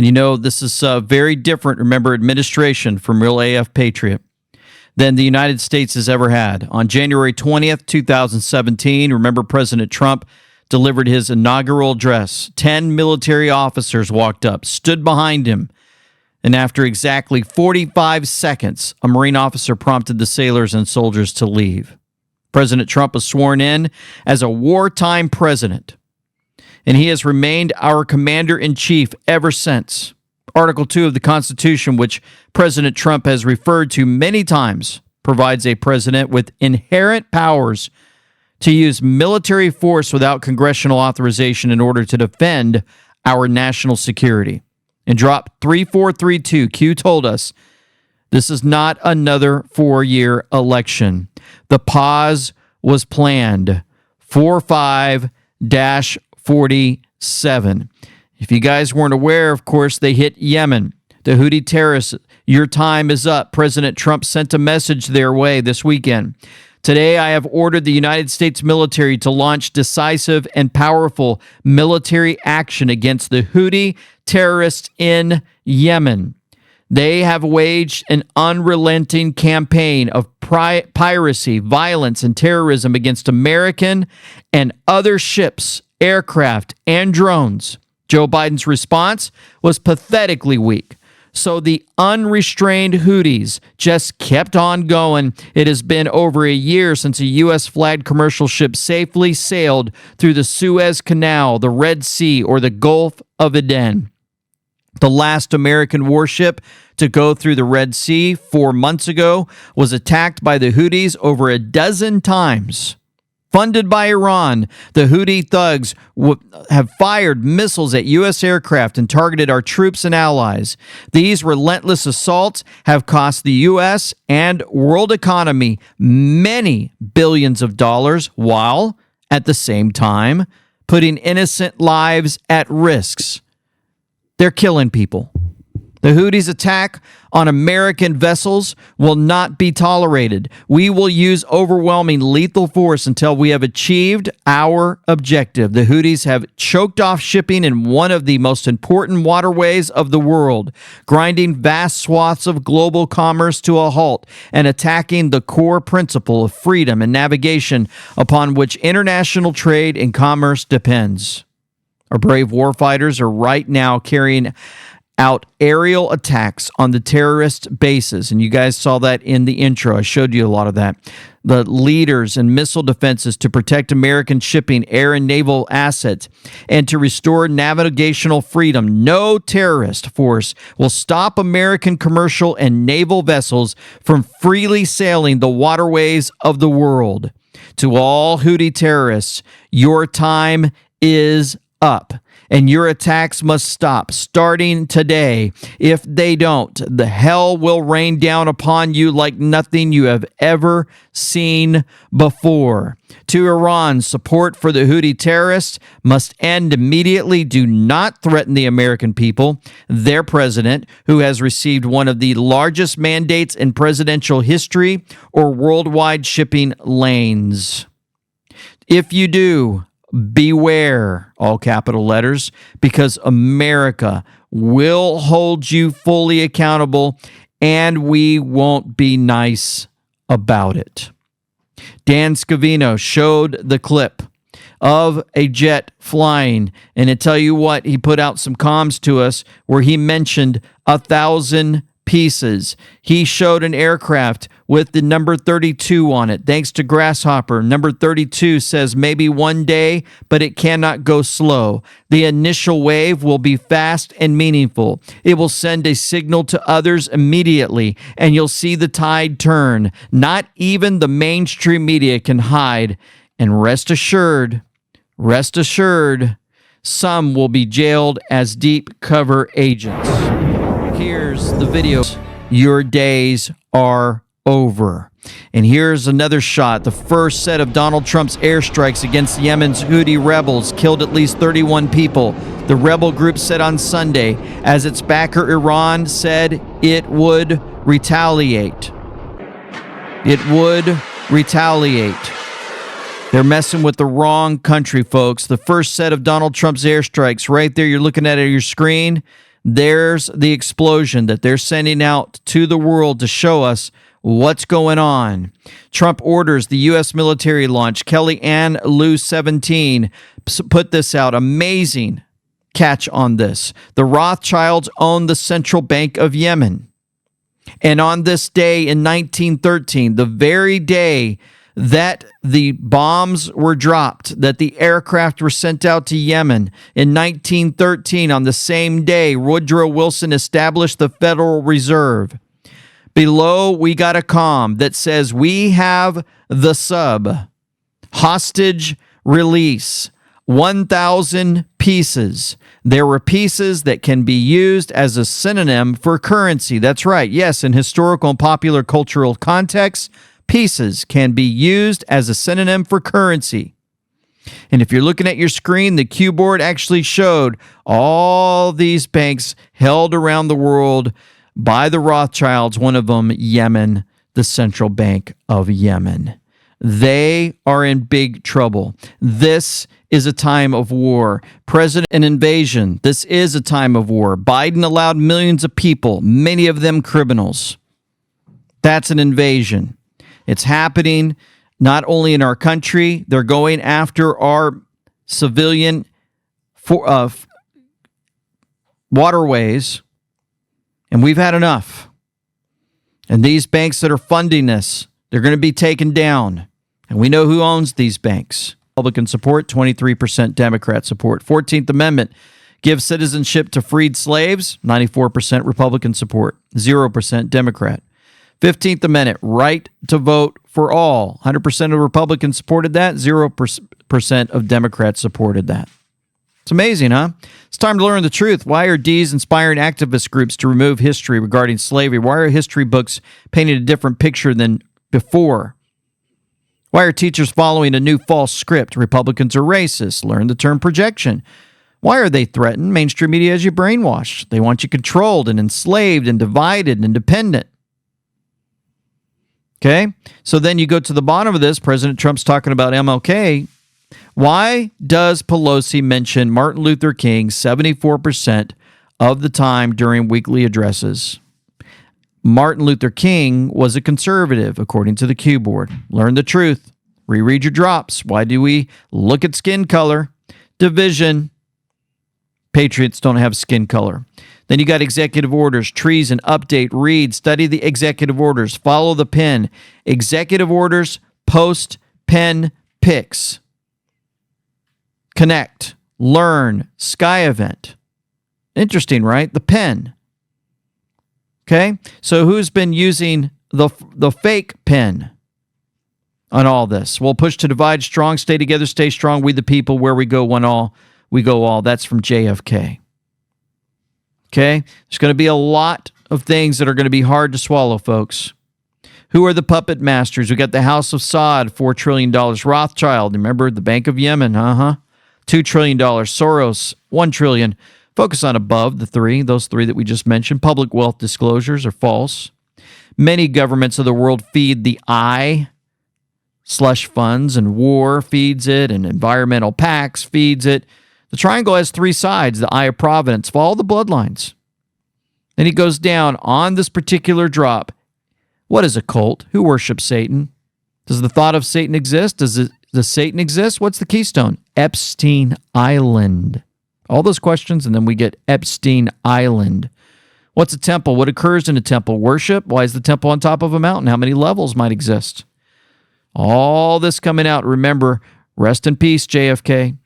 And you know, this is very different, remember, administration from Real AF Patriot than the United States has ever had. On January 20th, 2017, remember President Trump delivered his inaugural address. 10 military officers walked up, stood behind him, and after exactly 45 seconds, a Marine officer prompted the sailors and soldiers to leave. President Trump was sworn in as a wartime president, and he has remained our commander-in-chief ever since. Article 2 of the Constitution, which President Trump has referred to many times, provides a president with inherent powers to use military force without congressional authorization in order to defend our national security. In Drop 3432, Q told us, this is not another 4-year election. The pause was planned. 45-47. If you guys weren't aware, of course, they hit Yemen. The Houthi terrorists, your time is up. President Trump sent a message their way this weekend. Today, I have ordered the United States military to launch decisive and powerful military action against the Houthi terrorists in Yemen. They have waged an unrelenting campaign of piracy, violence, and terrorism against American and other ships, aircraft, and drones. Joe Biden's response was pathetically weak. So the unrestrained Houthis just kept on going. It has been over a year since a U.S.-flagged commercial ship safely sailed through the Suez Canal, the Red Sea, or the Gulf of Aden. The last American warship to go through the Red Sea 4 months ago was attacked by the Houthis over a dozen times. Funded by Iran, the Houthi thugs have fired missiles at U.S. aircraft and targeted our troops and allies. These relentless assaults have cost the U.S. and world economy many billions of dollars, while, at the same time, putting innocent lives at risks. They're killing people. The Houthis' attack on American vessels will not be tolerated. We will use overwhelming lethal force until we have achieved our objective. The Houthis have choked off shipping in one of the most important waterways of the world, grinding vast swaths of global commerce to a halt and attacking the core principle of freedom and navigation upon which international trade and commerce depends. Our brave warfighters are right now carrying out aerial attacks on the terrorist bases. And you guys saw that in the intro. I showed you a lot of that. The leaders and missile defenses to protect American shipping, air, and naval assets, and to restore navigational freedom. No terrorist force will stop American commercial and naval vessels from freely sailing the waterways of the world. To all Houthi terrorists, your time is up, and your attacks must stop starting today. If they don't, the hell will rain down upon you like nothing you have ever seen before. To Iran, support for the Houthi terrorists must end immediately. Do not threaten the American people, their president, who has received one of the largest mandates in presidential history, or worldwide shipping lanes. If you do, beware, all capital letters, because America will hold you fully accountable, and we won't be nice about it. Dan Scavino showed the clip of a jet flying, and I tell you what, he put out some comms to us where he mentioned 1,000 pieces. He showed an aircraft with the number 32 on it. Thanks to Grasshopper, number 32 says maybe one day, but it cannot go slow. The initial wave will be fast and meaningful. It will send a signal to others immediately, and you'll see the tide turn. Not even the mainstream media can hide. And rest assured, some will be jailed as deep cover agents. Here's the video. Your days are over. And here's another shot. The first set of Donald Trump's airstrikes against Yemen's Houthi rebels killed at least 31 people. The rebel group said on Sunday, as its backer Iran said it would retaliate. It would retaliate. They're messing with the wrong country, folks. The first set of Donald Trump's airstrikes right there, you're looking at it on your screen. There's the explosion that they're sending out to the world to show us what's going on. Trump orders the U.S. military launch. Kelly Ann Lou 17 put this out. Amazing catch on this. The Rothschilds own the central bank of Yemen. And on this day in 1913, the very day that the bombs were dropped, that the aircraft were sent out to Yemen in 1913, on the same day, Woodrow Wilson established the Federal Reserve. Below, we got a comm that says we have the sub. Hostage release. 1,000 pieces. There were pieces that can be used as a synonym for currency. That's right. Yes, in historical and popular cultural contexts, pieces can be used as a synonym for currency. And if you're looking at your screen, the cue board actually showed all these banks held around the world by the Rothschilds, one of them, Yemen, the central bank of Yemen. They are in big trouble. This is a time of war. President and invasion. This is a time of war. Biden allowed millions of people, many of them criminals. That's an invasion. It's happening not only in our country, they're going after our civilian waterways, and we've had enough. And these banks that are funding this, they're going to be taken down. And we know who owns these banks. Republican support, 23% Democrat support. 14th Amendment gives citizenship to freed slaves, 94% Republican support, 0% Democrat. 15th Amendment, right to vote for all. 100% of Republicans supported that, 0% of Democrats supported that. It's amazing, huh? It's time to learn the truth. Why are D's inspiring activist groups to remove history regarding slavery? Why are history books painting a different picture than before? Why are teachers following a new false script? Republicans are racist. Learn the term projection. Why are they threatened? Mainstream media has you brainwashed. They want you controlled and enslaved and divided and independent. Okay? So then you go to the bottom of this. President Trump's talking about MLK. Why does Pelosi mention Martin Luther King 74% of the time during weekly addresses? Martin Luther King was a conservative, according to the cue board. Learn the truth. Reread your drops. Why do we look at skin color? Division. Patriots don't have skin color. Then you got executive orders, treason, update, read, study the executive orders, follow the pen. Executive orders, post, pen, picks. Connect, learn, sky event. Interesting, right? The pen. Okay, so who's been using the fake pen on all this? Well, push to divide, strong, stay together, stay strong, we the people, where we go, one all, we go all. That's from JFK. Okay, there's going to be a lot of things that are going to be hard to swallow, folks. Who are the puppet masters? We got the House of Saud, $4 trillion. Rothschild, remember the Bank of Yemen, $2 trillion. Soros, $1 trillion. Focus on above the three, those three that we just mentioned. Public wealth disclosures are false. Many governments of the world feed the I, slush funds, and war feeds it, and environmental pacts feeds it. The triangle has three sides, the Eye of Providence. Follow the bloodlines. Then he goes down on this particular drop. What is a cult? Who worships Satan? Does the thought of Satan exist? Does Satan exist? What's the keystone? Epstein Island. All those questions, and then we get Epstein Island. What's a temple? What occurs in a temple? Worship? Why is the temple on top of a mountain? How many levels might exist? All this coming out. Remember, rest in peace, JFK.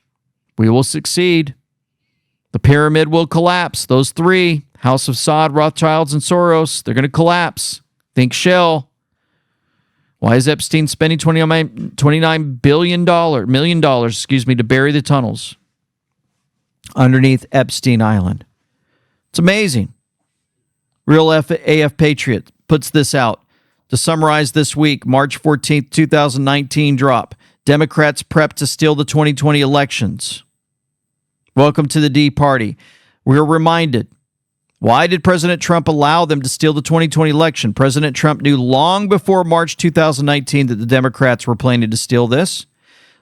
We will succeed. The pyramid will collapse. Those three, House of Saud, Rothschilds, and Soros, they're going to collapse. Think Shell. Why is Epstein spending $29 million to bury the tunnels underneath Epstein Island? It's amazing. Real AF Patriot puts this out. To summarize this week, March 14th, 2019 drop. Democrats prep to steal the 2020 elections. Welcome to the D Party. We're reminded. Why did President Trump allow them to steal the 2020 election? President Trump knew long before March 2019 that the Democrats were planning to steal this.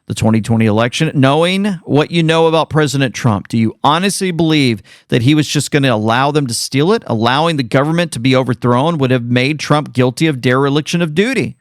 the 2020 election. Knowing what you know about President Trump, do you honestly believe that he was just going to allow them to steal it? Allowing the government to be overthrown would have made Trump guilty of dereliction of duty.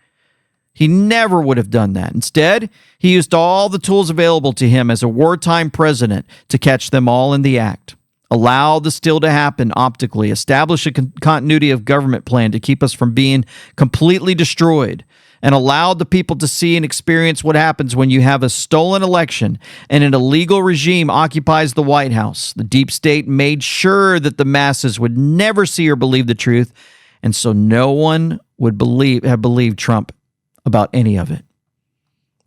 He never would have done that. Instead, he used all the tools available to him as a wartime president to catch them all in the act. Allow the steal to happen optically. Establish a continuity of government plan to keep us from being completely destroyed. And allowed the people to see and experience what happens when you have a stolen election and an illegal regime occupies the White House. The deep state made sure that the masses would never see or believe the truth, and so no one would have believed Trump about any of it.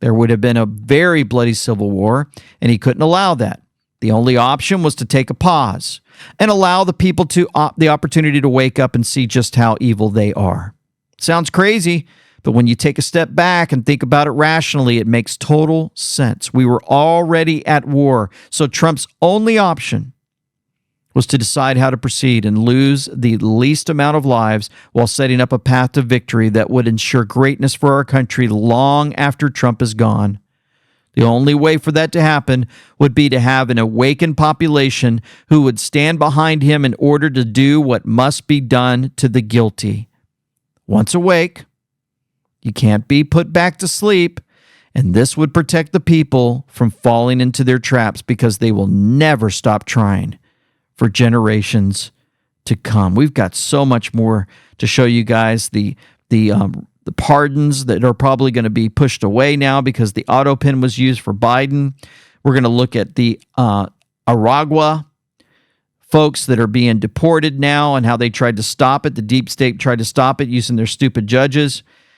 There would have been a very bloody civil war, and he couldn't allow that. The only option was to take a pause and allow the people to the opportunity to wake up and see just how evil they are. Sounds crazy, but when you take a step back and think about it rationally, it makes total sense. We were already at war, so Trump's only option was to decide how to proceed and lose the least amount of lives while setting up a path to victory that would ensure greatness for our country long after Trump is gone. The only way for that to happen would be to have an awakened population who would stand behind him in order to do what must be done to the guilty. Once awake, you can't be put back to sleep, and this would protect the people from falling into their traps because they will never stop trying for generations to come. We've got so much more to show you guys. The pardons that are probably going to be pushed away now because the auto pen was used for Biden. We're going to look at the Aragua folks that are being deported now and how they tried to stop it. The deep state tried to stop it using their stupid judges.